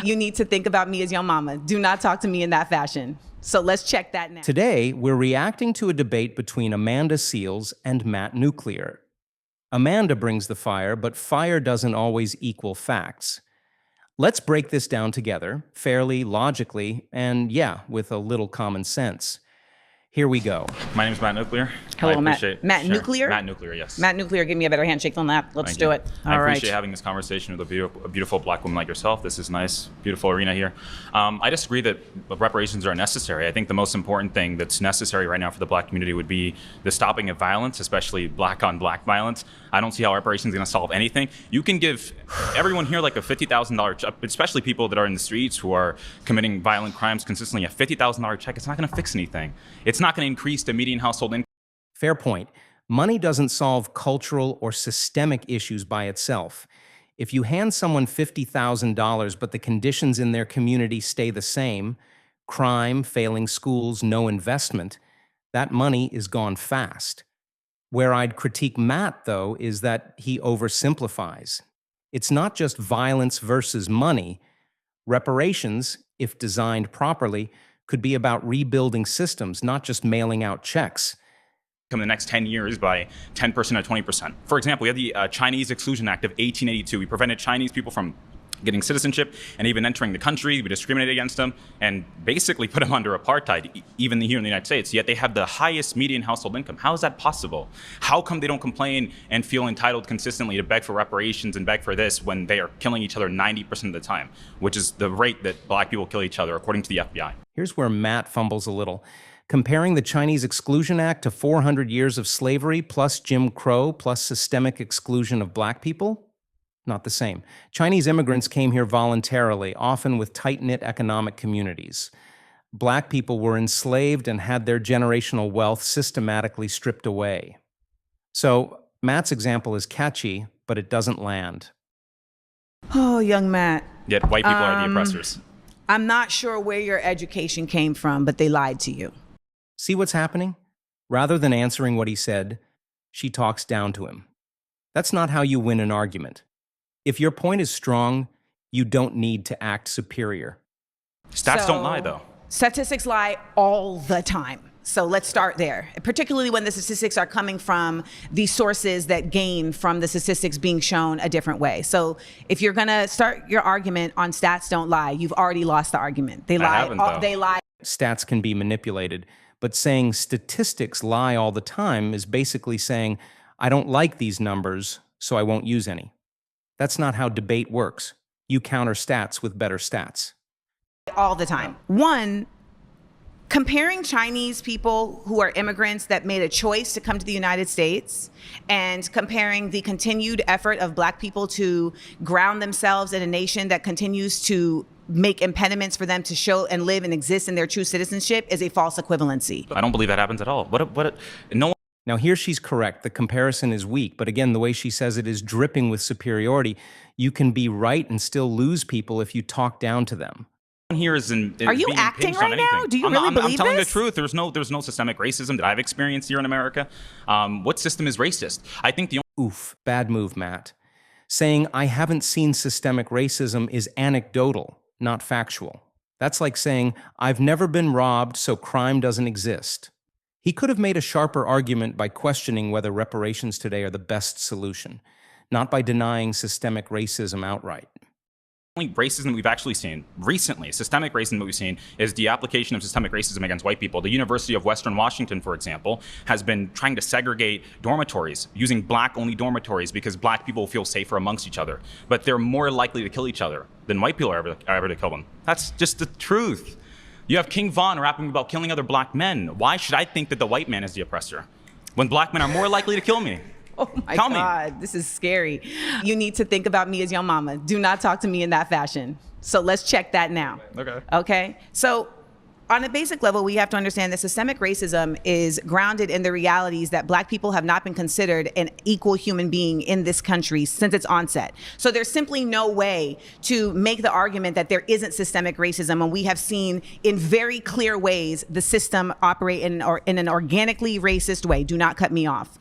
You need to think about me as your mama. Do not talk to me in that fashion. So let's check that now. Today, we're reacting to a debate between Amanda Seales and Matt Nuclear. Amanda brings the fire, but fire doesn't always equal facts. Let's break this down together, fairly, logically, and with a little common sense. Here we go. My name is Matt Nuclear. Hello, Matt. Matt Nuclear? Matt Nuclear, yes. Matt Nuclear, give me a better handshake than that. Let's do it. I appreciate having this conversation with a beautiful black woman like yourself. This is nice, beautiful arena here. I disagree that reparations are necessary. I think the most important thing that's necessary right now for the black community would be the stopping of violence, especially black on black violence. I don't see how reparations is going to solve anything. You can give everyone here like a $50,000 check, especially people that are in the streets who are committing violent crimes consistently, a $50,000 check. It's not going to fix anything. It's not going to increase the median household income. Fair point. Money doesn't solve cultural or systemic issues by itself. If you hand someone $50,000 but the conditions in their community stay the same, crime, failing schools, no investment, that money is gone fast. Where I'd critique Matt, though, is that he oversimplifies. It's not just violence versus money. Reparations, if designed properly, could be about rebuilding systems, not just mailing out checks. In the next 10 years by 10% or 20%. For example, we had the Chinese Exclusion Act of 1882. We prevented Chinese people from getting citizenship and even entering the country. We discriminated against them and basically put them under apartheid, even here in the United States. Yet they have the highest median household income. How is that possible? How come they don't complain and feel entitled consistently to beg for reparations and beg for this when they are killing each other 90% of the time, which is the rate that black people kill each other, according to the FBI? Here's where Matt fumbles a little. Comparing the Chinese Exclusion Act to 400 years of slavery plus Jim Crow plus systemic exclusion of black people? Not the same. Chinese immigrants came here voluntarily, often with tight-knit economic communities. Black people were enslaved and had their generational wealth systematically stripped away. So, Matt's example is catchy, but it doesn't land. Oh, young Matt. Yet white people are the oppressors. I'm not sure where your education came from, but they lied to you. See what's happening? Rather than answering what he said, she talks down to him. That's not how you win an argument. If your point is strong, you don't need to act superior. Stats don't lie, though. Statistics lie all the time. So let's start there, particularly when the statistics are coming from the sources that gain from the statistics being shown a different way. So if you're going to start your argument on stats don't lie, you've already lost the argument. They lie. They lie. Stats can be manipulated, but saying statistics lie all the time is basically saying, I don't like these numbers, so I won't use any. That's not how debate works. You counter stats with better stats. All the time. One, comparing Chinese people who are immigrants that made a choice to come to the United States and comparing the continued effort of black people to ground themselves in a nation that continues to make impediments for them to show and live and exist in their true citizenship is a false equivalency. I don't believe that happens at all. Now here she's correct. The comparison is weak, but again, the way she says it is dripping with superiority. You can be right and still lose people if you talk down to them. Here is Are you acting right now? Do you really believe I'm telling this? The truth. There's no systemic racism that I've experienced here in America. What system is racist? I think the Oof, bad move, Matt. Saying I haven't seen systemic racism is anecdotal, not factual. That's like saying I've never been robbed, so crime doesn't exist. He could have made a sharper argument by questioning whether reparations today are the best solution, not by denying systemic racism outright. The only racism we've actually seen recently, systemic racism that we've seen, is the application of systemic racism against white people. The University of Western Washington, for example, has been trying to segregate dormitories, using black-only dormitories because black people feel safer amongst each other. But they're more likely to kill each other than white people are ever to kill them. That's just the truth. You have King Von rapping about killing other black men. Why should I think that the white man is the oppressor when black men are more likely to kill me? Oh my God, this is scary. You need to think about me as your mama. Do not talk to me in that fashion. So let's check that now. Okay. So on a basic level, we have to understand that systemic racism is grounded in the realities that black people have not been considered an equal human being in this country since its onset. So there's simply no way to make the argument that there isn't systemic racism, and we have seen in very clear ways the system operate in an organically racist way. Do not cut me off.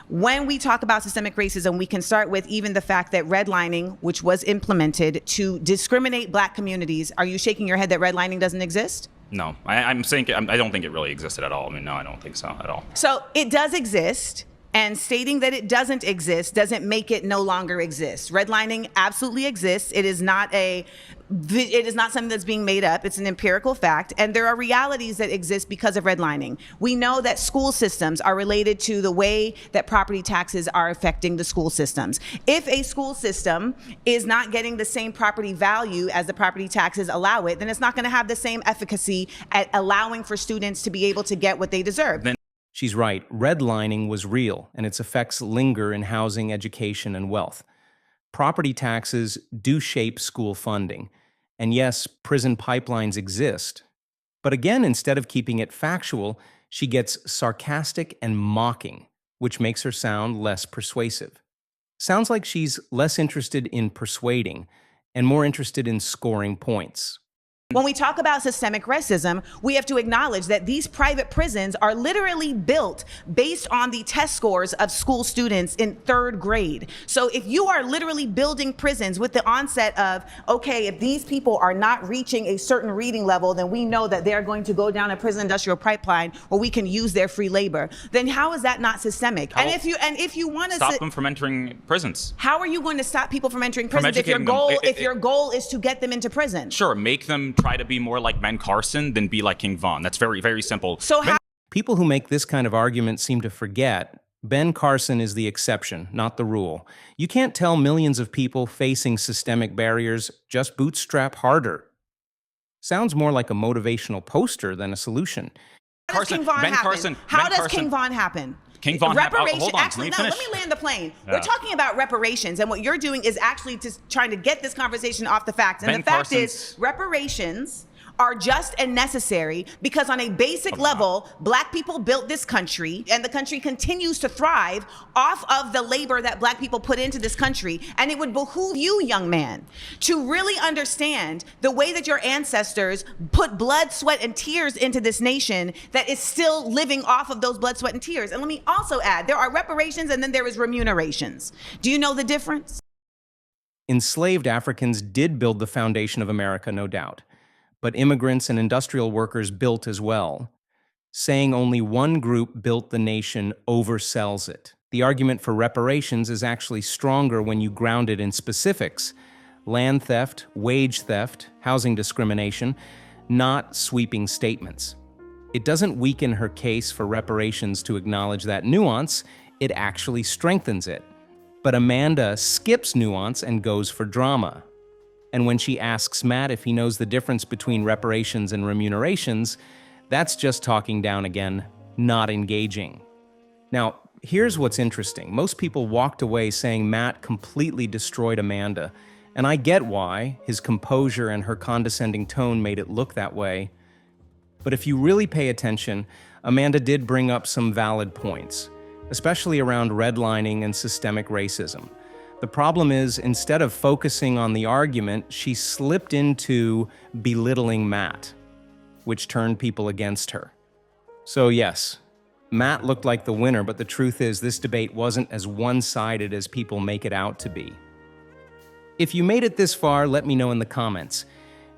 When we talk about systemic racism, we can start with even the fact that redlining, which was implemented to discriminate Black communities. Are you shaking your head that redlining doesn't exist? No, I'm saying I don't think it really existed at all. I mean, no, I don't think so at all. So it does exist. And stating that it doesn't exist doesn't make it no longer exist. Redlining absolutely exists. It is not something that's being made up. It's an empirical fact. And there are realities that exist because of redlining. We know that school systems are related to the way that property taxes are affecting the school systems. If a school system is not getting the same property value as the property taxes allow it, then it's not going to have the same efficacy at allowing for students to be able to get what they deserve. She's right. Redlining was real, and its effects linger in housing, education, and wealth. Property taxes do shape school funding. And yes, prison pipelines exist. But again, instead of keeping it factual, she gets sarcastic and mocking, which makes her sound less persuasive. Sounds like she's less interested in persuading and more interested in scoring points. When we talk about systemic racism, we have to acknowledge that these private prisons are literally built based on the test scores of school students in 3rd grade. So if you are literally building prisons with the onset of, okay, if these people are not reaching a certain reading level, then we know that they're going to go down a prison industrial pipeline where we can use their free labor, then how is that not systemic? And if you want to stop them from entering prisons. How are you going to stop people from entering prisons if your goal is to get them into prison? Sure, make them try to be more like Ben Carson than be like King Von. That's very, very simple. So people who make this kind of argument seem to forget Ben Carson is the exception, not the rule. You can't tell millions of people facing systemic barriers just bootstrap harder. Sounds more like a motivational poster than a solution. How does King Von happen? How does King Von happen? King Von reparations. Hold on, actually, let me land the plane. Yeah. We're talking about reparations, and what you're doing is actually just trying to get this conversation off the facts. And the fact is, reparations are just and necessary because on a basic level, Black people built this country, and the country continues to thrive off of the labor that Black people put into this country. And it would behoove you, young man, to really understand the way that your ancestors put blood, sweat, and tears into this nation that is still living off of those blood, sweat, and tears. And let me also add, there are reparations and then there is remunerations. Do you know the difference? Enslaved Africans did build the foundation of America, no doubt. But immigrants and industrial workers built as well. Saying only one group built the nation oversells it. The argument for reparations is actually stronger when you ground it in specifics. Land theft, wage theft, housing discrimination, not sweeping statements. It doesn't weaken her case for reparations to acknowledge that nuance, it actually strengthens it. But Amanda skips nuance and goes for drama. And when she asks Matt if he knows the difference between reparations and remunerations, that's just talking down again, not engaging. Now, here's what's interesting. Most people walked away saying Matt completely destroyed Amanda, and I get why. His composure and her condescending tone made it look that way. But if you really pay attention, Amanda did bring up some valid points, especially around redlining and systemic racism. The problem is, instead of focusing on the argument, she slipped into belittling Matt, which turned people against her. So yes, Matt looked like the winner, but the truth is this debate wasn't as one-sided as people make it out to be. If you made it this far, let me know in the comments.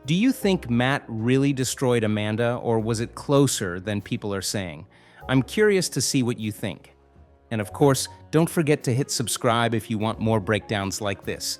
Do you think Matt really destroyed Amanda, or was it closer than people are saying? I'm curious to see what you think. And of course, don't forget to hit subscribe if you want more breakdowns like this.